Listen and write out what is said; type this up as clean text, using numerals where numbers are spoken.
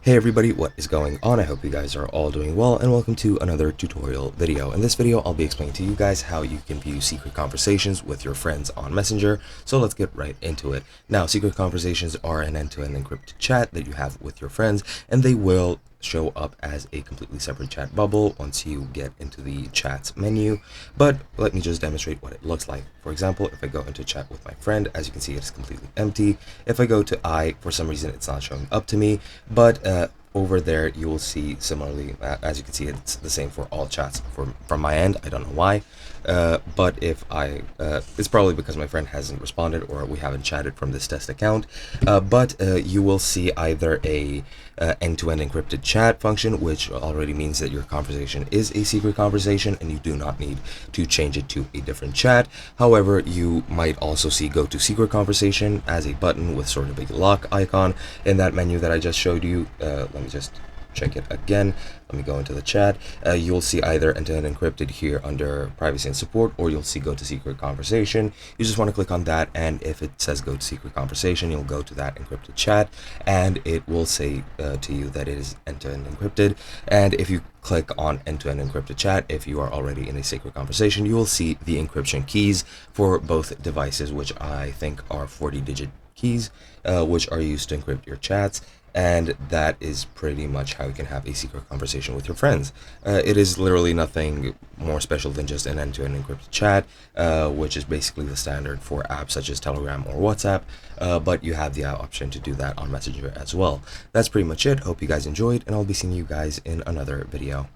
Hey everybody, what is going on? I hope you guys are all doing well, and welcome to another tutorial video. In this video, I'll be explaining to you guys how you can view secret conversations with your friends on Messenger. So let's get right into it. Now, secret conversations are an end-to-end encrypted chat that you have with your friends, and they will show up as a completely separate chat bubble once you get into the chats menu. But let me just demonstrate what it looks like. For example, if I go into chat with my friend, as you can see, it's completely empty. If I go to for some reason it's not showing up to me, but over there you will see similarly, as you can see, it's the same for all chats from my end. I don't know why, but if I it's probably because my friend hasn't responded or we haven't chatted from this test account. But you will see either a end-to-end encrypted chat function, which already means that your conversation is a secret conversation and you do not need to change it to a different chat. However, you might also see go to secret conversation as a button with sort of a lock icon in that menu that I just showed you. Let me just check it again. Let me go into the chat. You'll see either end-to-end encrypted here under privacy and support, or you'll see go to secret conversation. You just want to click on that, and if it says go to secret conversation, you'll go to that encrypted chat, and it will say to you that it is end-to-end encrypted. And if you click on end-to-end encrypted chat, if you are already in a secret conversation, you will see the encryption keys for both devices, which I think are 40-digit keys, which are used to encrypt your chats. And that is pretty much how you can have a secret conversation with your friends. It is literally nothing more special than just an end-to-end encrypted chat, which is basically the standard for apps such as Telegram or WhatsApp, but you have the option to do that on Messenger as well. That's pretty much it. Hope you guys enjoyed, and I'll be seeing you guys in another video.